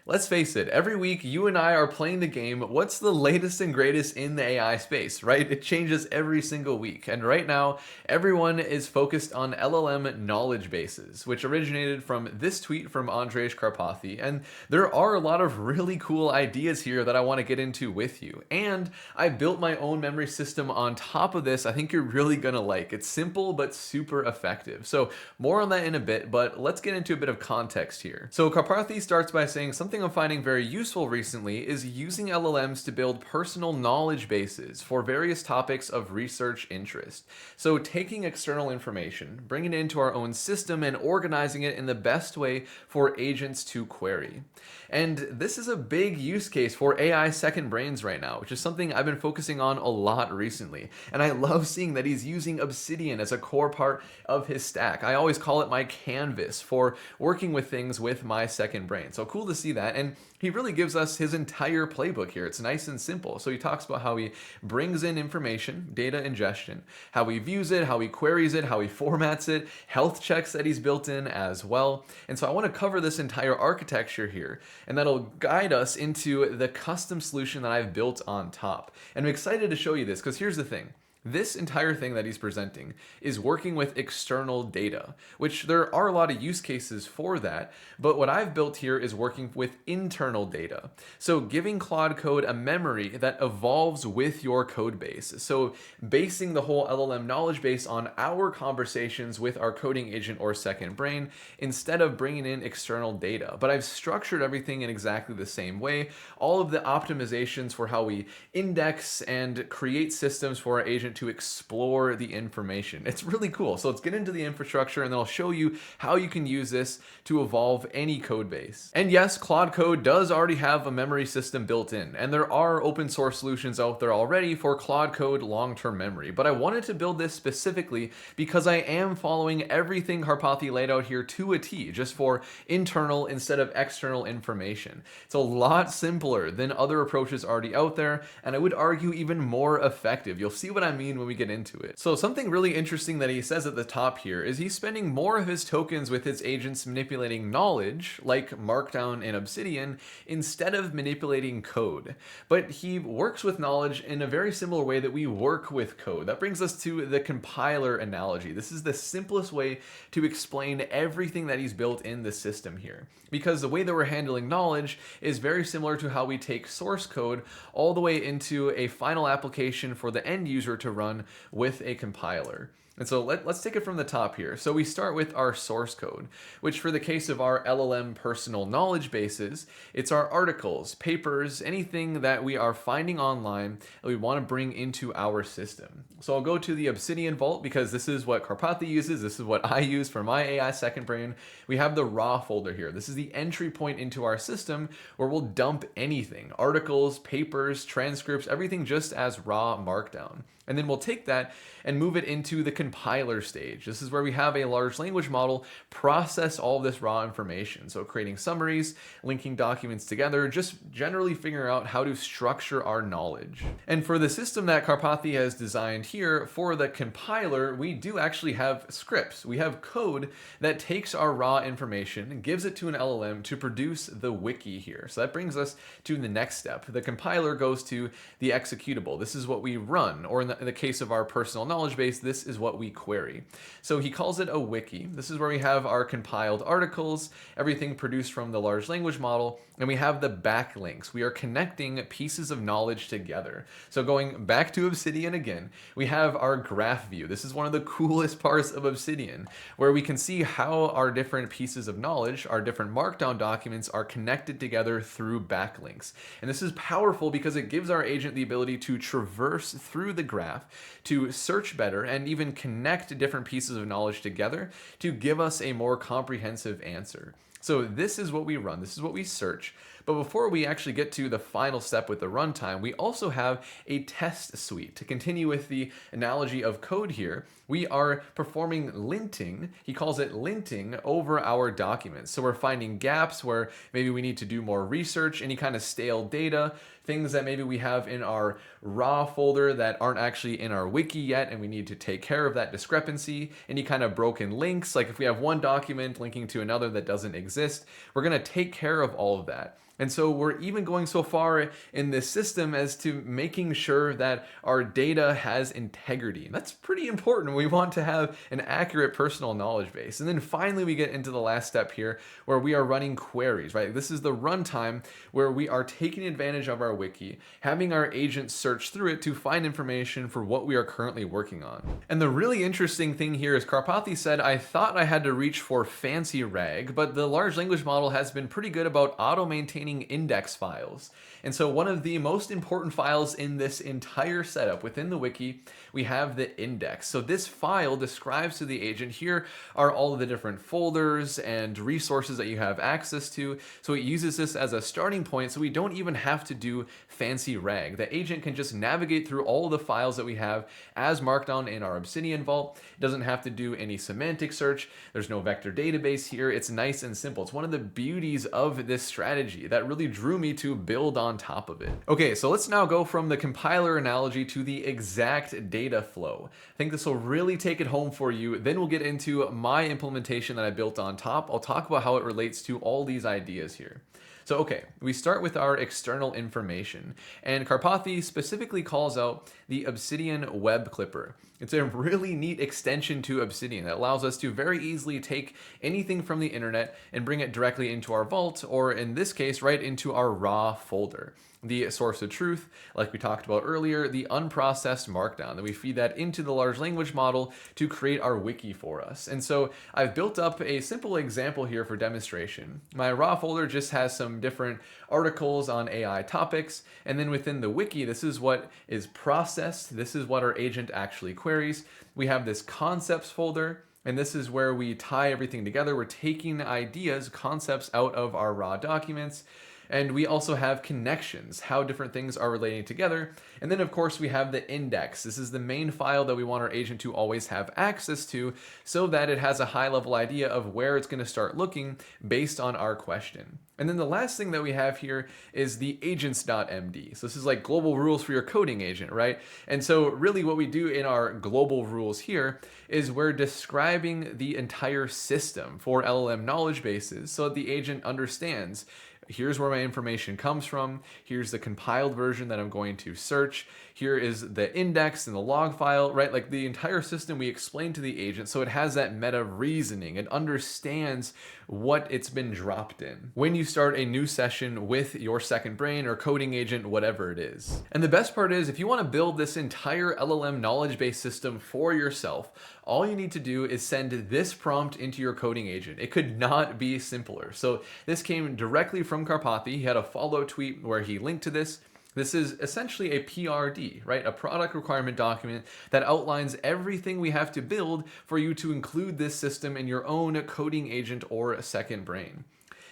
Let's face it, every week you and I are playing the game, what's the latest and greatest in the AI space, right? It changes every single week. And right now, everyone is focused on LLM knowledge bases, which originated from this tweet from Andrej Karpathy. And there are a lot of really cool ideas here that I want to get into with you. And I built my own memory system on top of this. I think you're really going to like. It's simple, but super effective. So more on that in a bit, but let's get into a bit of context here. So Karpathy starts by saying something I'm finding very useful recently is using LLMs to build personal knowledge bases for various topics of research interest. So taking external information, bringing it into our own system and organizing it in the best way for agents to query. And this is a big use case for AI second brains right now, which is something I've been focusing on a lot recently. And I love seeing that he's using Obsidian as a core part of his stack. I always call it my canvas for working with things with my second brain. So cool to see that. And he really gives us his entire playbook here. It's nice and simple. So he talks about how he brings in information, data ingestion, how he views it, how he queries it, how he formats it, health checks that he's built in as well. And so I want to cover this entire architecture here, and that'll guide us into the custom solution that I've built on top. And I'm excited to show you this because here's the thing. This entire thing that he's presenting is working with external data, which there are a lot of use cases for that, but what I've built here is working with internal data. So giving Claude Code a memory that evolves with your code base. So basing the whole LLM knowledge base on our conversations with our coding agent or second brain instead of bringing in external data. But I've structured everything in exactly the same way. All of the optimizations for how we index and create systems for our agent to explore the information. It's really cool. So let's get into the infrastructure and then I'll show you how you can use this to evolve any code base. And yes, Claude Code does already have a memory system built in, and there are open source solutions out there already for Claude Code long-term memory. But I wanted to build this specifically because I am following everything Karpathy laid out here to a T, just for internal instead of external information. It's a lot simpler than other approaches already out there, and I would argue even more effective. You'll see what I mean when we get into it. So something really interesting that he says at the top here is he's spending more of his tokens with his agents manipulating knowledge, like Markdown and Obsidian, instead of manipulating code. But he works with knowledge in a very similar way that we work with code. That brings us to the compiler analogy. This is the simplest way to explain everything that he's built in the system here, because the way that we're handling knowledge is very similar to how we take source code all the way into a final application for the end user to run with a compiler. And so let's take it from the top here. So we start with our source code, which for the case of our LLM personal knowledge bases, it's our articles, papers, anything that we are finding online that we want to bring into our system. So I'll go to the Obsidian Vault because this is what Karpathy uses. This is what I use for my AI second brain. We have the raw folder here. This is the entry point into our system where we'll dump anything, articles, papers, transcripts, everything just as raw markdown. And then we'll take that and move it into the compiler stage. This is where we have a large language model process all of this raw information. So creating summaries, linking documents together, just generally figuring out how to structure our knowledge. And for the system that Karpathy has designed here, for the compiler, we do actually have scripts. We have code that takes our raw information and gives it to an LLM to produce the wiki here. So that brings us to the next step. The compiler goes to the executable. This is what we run, or in the case of our personal knowledge base, this is what we query. So he calls it a wiki. This is where we have our compiled articles, everything produced from the large language model, and we have the backlinks. We are connecting pieces of knowledge together. So going back to Obsidian again, we have our graph view. This is one of the coolest parts of Obsidian, where we can see how our different pieces of knowledge, our different markdown documents are connected together through backlinks. And this is powerful because it gives our agent the ability to traverse through the graph, to search better, and even connect different pieces of knowledge together to give us a more comprehensive answer. So this is what we run, this is what we search. But before we actually get to the final step with the runtime, we also have a test suite. To continue with the analogy of code here, we are performing linting, he calls it linting, over our documents. So we're finding gaps where maybe we need to do more research, any kind of stale data, things that maybe we have in our raw folder that aren't actually in our wiki yet, and we need to take care of that discrepancy. Any kind of broken links, like if we have one document linking to another that doesn't exist, we're going to take care of all of that. And so we're even going so far in this system as to making sure that our data has integrity. That's pretty important. We want to have an accurate personal knowledge base. And then finally, we get into the last step here where we are running queries, right? This is the runtime where we are taking advantage of our wiki, having our agent search through it to find information for what we are currently working on. And the really interesting thing here is Karpathy said, I thought I had to reach for fancy RAG, but the large language model has been pretty good about auto-maintaining index files. And so one of the most important files in this entire setup within the wiki, we have the index. So this file describes to the agent, here are all of the different folders and resources that you have access to. So it uses this as a starting point, so we don't even have to do fancy RAG. The agent can just navigate through all of the files that we have as marked down in our Obsidian vault. It doesn't have to do any semantic search. There's no vector database here. It's nice and simple. It's one of the beauties of this strategy that really drew me to build on top of it. Okay, so let's now go from the compiler analogy to the exact data flow. I think this will really take it home for you. Then we'll get into my implementation that I built on top. I'll talk about how it relates to all these ideas here. So, okay, we start with our external information, and Karpathy specifically calls out the Obsidian web clipper. It's a really neat extension to Obsidian that allows us to very easily take anything from the internet and bring it directly into our vault, or in this case, right into our raw folder. The source of truth, like we talked about earlier, the unprocessed markdown, that we feed that into the large language model to create our wiki for us. And so I've built up a simple example here for demonstration. My raw folder just has some different articles on AI topics, and then within the wiki, this is what is processed. This is what our agent actually queries. We have this concepts folder, and this is where we tie everything together. We're taking ideas, concepts out of our raw documents. And we also have connections, how different things are relating together. And then of course we have the index. This is the main file that we want our agent to always have access to so that it has a high level idea of where it's going to start looking based on our question. And then the last thing that we have here is the agents.md. So this is like global rules for your coding agent, right? And so really what we do in our global rules here is we're describing the entire system for LLM knowledge bases so that the agent understands, here's where my information comes from. Here's the compiled version that I'm going to search. Here is the index and the log file, right? Like the entire system we explain to the agent so it has that meta reasoning. It understands what it's been dropped in when you start a new session with your second brain or coding agent, whatever it is. And the best part is, if you want to build this entire LLM knowledge base system for yourself, all you need to do is send this prompt into your coding agent. It could not be simpler. So this came directly from Karpathy. He had a follow tweet where he linked to this. This is essentially a PRD, right? A product requirement document that outlines everything we have to build for you to include this system in your own coding agent or a second brain.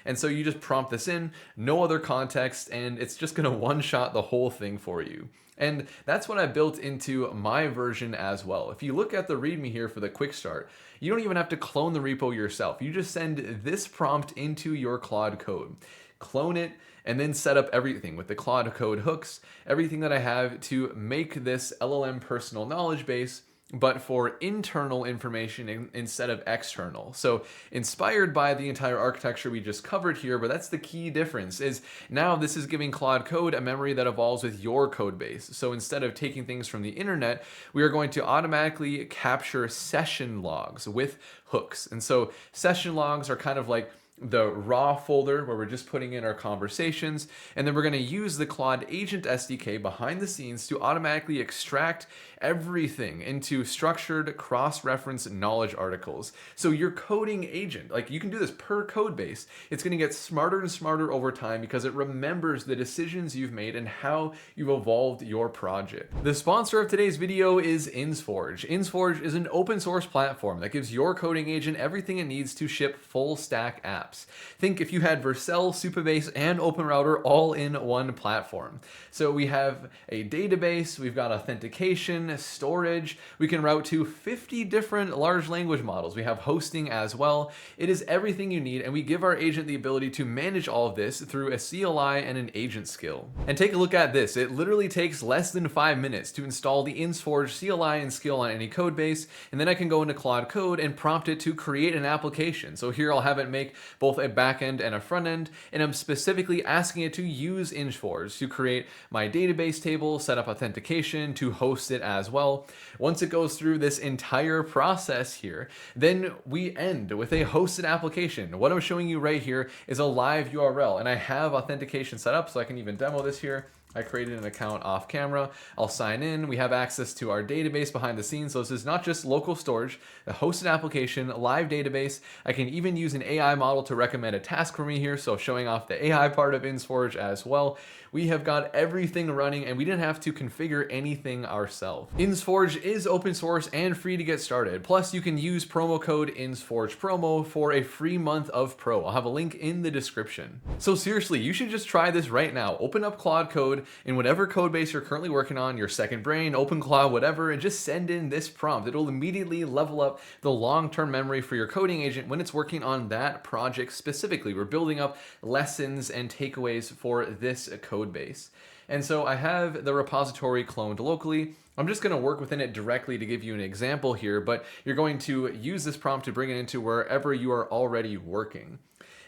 And so you just prompt this in, no other context, and it's just gonna one-shot the whole thing for you. And that's what I built into my version as well. If you look at the README here for the quick start, you don't even have to clone the repo yourself. You just send this prompt into your Claude Code, clone it, and then set up everything with the Claude Code hooks, everything that I have to make this LLM personal knowledge base, but for internal information instead of external. So inspired by the entire architecture we just covered here, but that's the key difference, is now this is giving Claude Code a memory that evolves with your code base. So instead of taking things from the internet, we are going to automatically capture session logs with hooks. And so session logs are kind of like the raw folder where we're just putting in our conversations, and then we're going to use the Claude Agent SDK behind the scenes to automatically extract everything into structured cross-reference knowledge articles. So your coding agent, like you can do this per code base, it's going to get smarter and smarter over time because it remembers the decisions you've made and how you've evolved your project. The sponsor of today's video is InsForge. InsForge is an open source platform that gives your coding agent everything it needs to ship full stack apps. Think if you had Vercel, Supabase, and OpenRouter all in one platform. So we have a database, we've got authentication, storage, we can route to 50 different large language models. We have hosting as well. It is everything you need, and we give our agent the ability to manage all of this through a CLI and an agent skill. And take a look at this. It literally takes less than 5 minutes to install the InsForge CLI and skill on any code base, and then I can go into Claude Code and prompt it to create an application. So here I'll have it make both a backend and a front end, and I'm specifically asking it to use InsForge to create my database table, set up authentication, to host it as well. Once it goes through this entire process here, then we end with a hosted application. What I'm showing you right here is a live URL, and I have authentication set up so I can even demo this here. I created an account off camera. I'll sign in. We have access to our database behind the scenes. So this is not just local storage, a hosted application, live database. I can even use an AI model to recommend a task for me here. So showing off the AI part of InsForge as well. We have got everything running and we didn't have to configure anything ourselves. InsForge is open source and free to get started. Plus you can use promo code InsForgePromo for a free month of Pro. I'll have a link in the description. So seriously, you should just try this right now. Open up Claude Code in whatever code base you're currently working on, your second brain, OpenCloud, whatever, and just send in this prompt. It'll immediately level up the long-term memory for your coding agent when it's working on that project specifically. We're building up lessons and takeaways for this code base. And so I have the repository cloned locally. I'm just going to work within it directly to give you an example here, but you're going to use this prompt to bring it into wherever you are already working.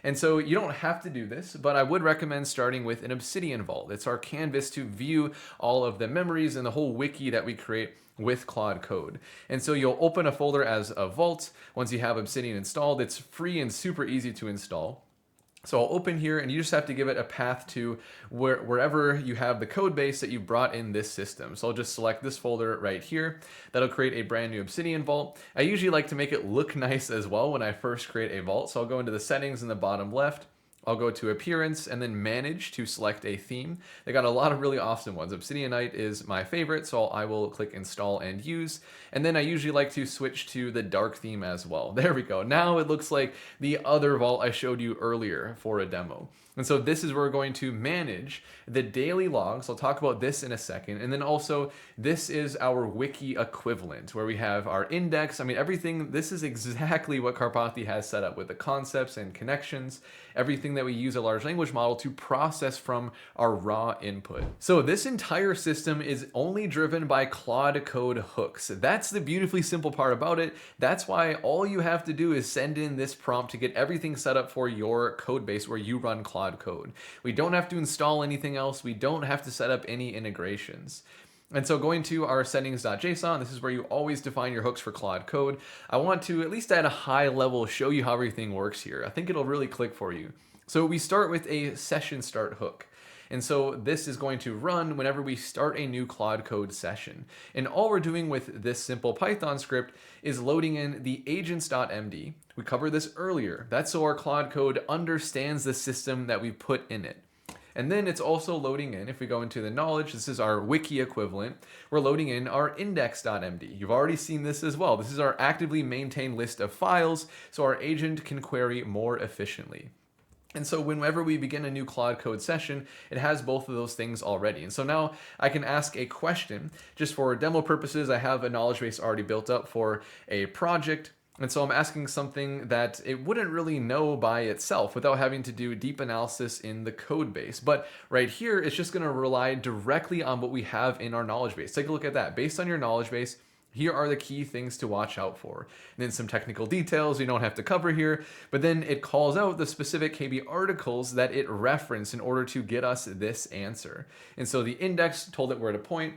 And so you don't have to do this, but I would recommend starting with an Obsidian vault. It's our canvas to view all of the memories and the whole wiki that we create with Claude Code. And so you'll open a folder as a vault. Once you have Obsidian installed, it's free and super easy to install. So I'll open here and you just have to give it a path to wherever you have the code base that you brought in this system. So I'll just select this folder right here. That'll create a brand new Obsidian vault. I usually like to make it look nice as well when I first create a vault. So I'll go into the settings in the bottom left. I'll go to appearance and then manage to select a theme. They got a lot of really awesome ones. Obsidianite is my favorite, so I will click install and use. And then I usually like to switch to the dark theme as well. There we go. Now it looks like the other vault I showed you earlier for a demo. And so this is where we're going to manage the daily logs. I'll talk about this in a second. And then also this is our wiki equivalent where we have our index. I mean, everything, this is exactly what Karpathy has set up with the concepts and connections, everything that we use a large language model to process from our raw input. So this entire system is only driven by Claude Code hooks. That's the beautifully simple part about it. That's why all you have to do is send in this prompt to get everything set up for your code base where you run Claude Code. We don't have to install anything else. We don't have to set up any integrations. And so going to our settings.json, this is where you always define your hooks for Claude Code. I want to, at least at a high level, show you how everything works here. I think it'll really click for you. So we start with a session start hook. And so this is going to run whenever we start a new Claude Code session. And all we're doing with this simple Python script is loading in the agents.md. We covered this earlier. That's so our Claude Code understands the system that we put in it. And then it's also loading in, if we go into the knowledge, this is our wiki equivalent, we're loading in our index.md. You've already seen this as well. This is our actively maintained list of files, so our agent can query more efficiently. And so whenever we begin a new Claude Code session, it has both of those things already. And so now I can ask a question. Just for demo purposes, I have a knowledge base already built up for a project. And so I'm asking something that it wouldn't really know by itself without having to do deep analysis in the code base. But right here, it's just going to rely directly on what we have in our knowledge base. Take a look at that. Based on your knowledge base, here are the key things to watch out for. And then some technical details you don't have to cover here, but then it calls out the specific KB articles that it referenced in order to get us this answer. And so the index told it where to point.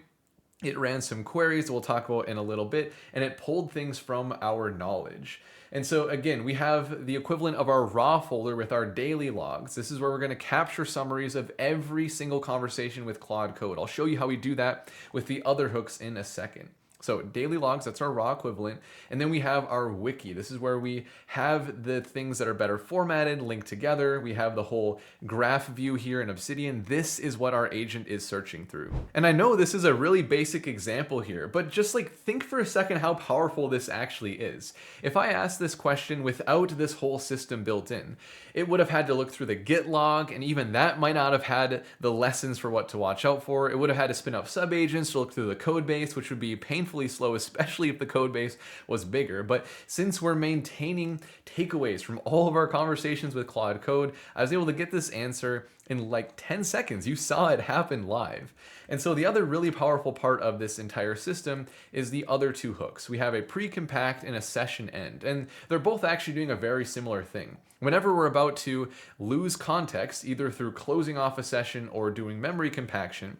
It ran some queries we'll talk about in a little bit, and it pulled things from our knowledge. And so again, we have the equivalent of our raw folder with our daily logs. This is where we're going to capture summaries of every single conversation with Claude Code. I'll show you how we do that with the other hooks in a second. So daily logs, that's our raw equivalent. And then we have our wiki. This is where we have the things that are better formatted, linked together. We have the whole graph view here in Obsidian. This is what our agent is searching through. And I know this is a really basic example here, but just like think for a second how powerful this actually is. If I asked this question without this whole system built in, it would have had to look through the Git log, and even that might not have had the lessons for what to watch out for. It would have had to spin up subagents to look through the code base, which would be painful painfully slow, especially if the code base was bigger. But since we're maintaining takeaways from all of our conversations with Claude Code, I was able to get this answer in like 10 seconds. You saw it happen live. And so the other really powerful part of this entire system is the other two hooks. We have a pre-compact and a session end, and they're both actually doing a very similar thing. Whenever we're about to lose context, either through closing off a session or doing memory compaction,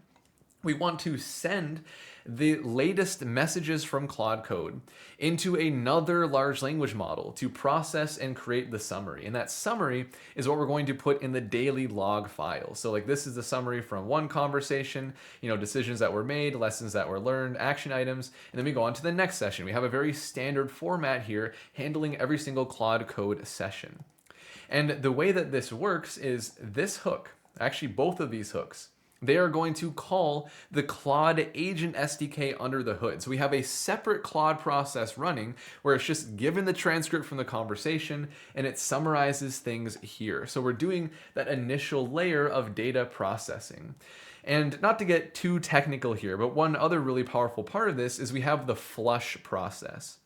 we want to send the latest messages from Claude Code into another large language model to process and create the summary. And that summary is what we're going to put in the daily log file. So like this is the summary from one conversation, decisions that were made, lessons that were learned, action items, and then we go on to the next session. We have a very standard format here handling every single Claude Code session. And the way that this works is this hook, actually both of these hooks, they are going to call the Claude agent SDK under the hood. So we have a separate Claude process running where it's just given the transcript from the conversation and it summarizes things here. So we're doing that initial layer of data processing. And not to get too technical here, but one other really powerful part of this is we have the flush process.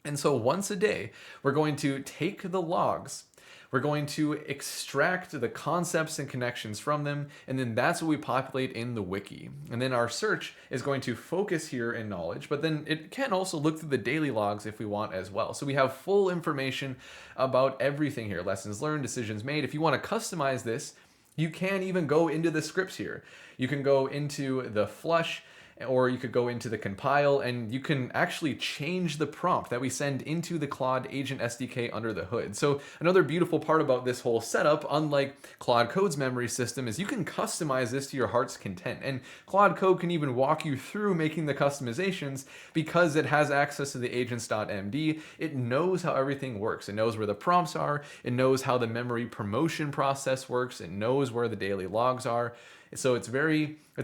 And so once a day, we're going to take the logs, we're going to extract the concepts and connections from them, and then that's what we populate in the wiki. And then our search is going to focus here in knowledge, but then it can also look through the daily logs if we want as well. So we have full information about everything here, lessons learned, decisions made. If you want to customize this, you can even go into the scripts here. You can go into the flush, or you could go into the compile, and you can actually change the prompt that we send into the Claude agent SDK under the hood. So another beautiful part about this whole setup, unlike Claude Code's memory system, is you can customize this to your heart's content. And Claude Code can even walk you through making the customizations because it has access to the agents.md. It knows how everything works. It knows where the prompts are. It knows how the memory promotion process works. It knows where the daily logs are. So it's a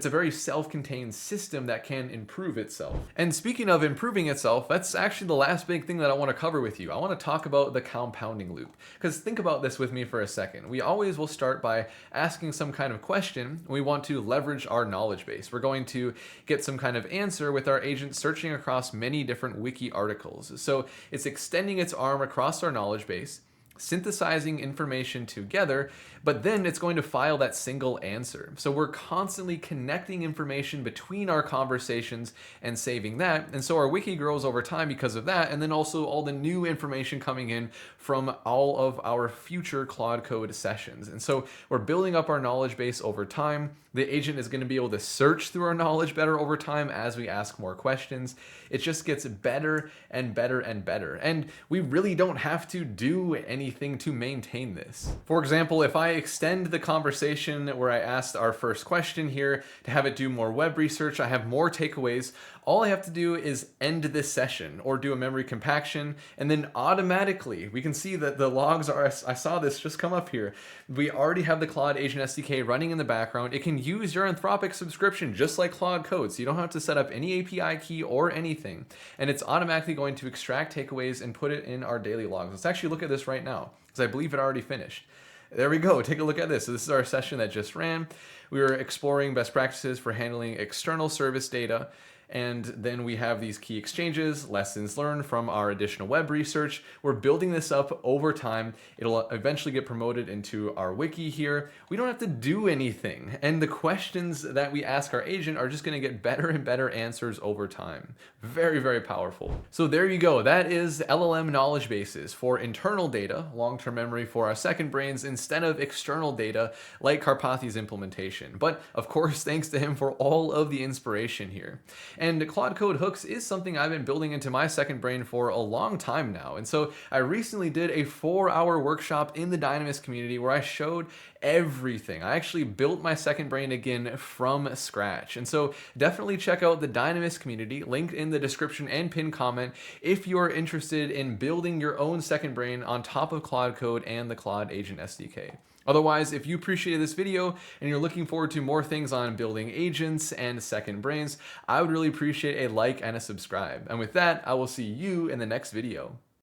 very self-contained system that can improve itself. And speaking of improving itself, that's actually the last big thing that I want to cover with you. I want to talk about the compounding loop. Because think about this with me for a second. We always will start by asking some kind of question. We want to leverage our knowledge base. We're going to get some kind of answer with our agent searching across many different wiki articles. So it's extending its arm across our knowledge base, synthesizing information together, but then it's going to file that single answer. So we're constantly connecting information between our conversations and saving that. And so our wiki grows over time because of that. And then also all the new information coming in from all of our future Claude Code sessions. And so we're building up our knowledge base over time. The agent is going to be able to search through our knowledge better over time as we ask more questions. It just gets better and better and better. And we really don't have to do anything to maintain this. For example, if I extend the conversation where I asked our first question here to have it do more web research, I have more takeaways. All I have to do is end this session or do a memory compaction, and then automatically we can see that the logs are, I saw this just come up here. We already have the Claude Agent SDK running in the background. It can use your Anthropic subscription just like Claude Code, so you don't have to set up any API key or anything. And it's automatically going to extract takeaways and put it in our daily logs. Let's actually look at this right now, because I believe it already finished. There we go. Take a look at this. So this is our session that just ran. We were exploring best practices for handling external service data. And then we have these key exchanges, lessons learned from our additional web research. We're building this up over time. It'll eventually get promoted into our wiki here. We don't have to do anything. And the questions that we ask our agent are just going to get better and better answers over time. Very, very powerful. So there you go. That is LLM knowledge bases for internal data, long-term memory for our second brains, instead of external data like Karpathy's implementation. But of course, thanks to him for all of the inspiration here. And Claude Code hooks is something I've been building into my second brain for a long time now. And so I recently did a 4-hour workshop in the Dynamous community where I showed everything. I actually built my second brain again from scratch. And so definitely check out the Dynamous community, linked in the description and pinned comment, if you're interested in building your own second brain on top of Claude Code and the Claude Agent SDK. Otherwise, if you appreciated this video and you're looking forward to more things on building agents and second brains, I would really appreciate a like and a subscribe. And with that, I will see you in the next video.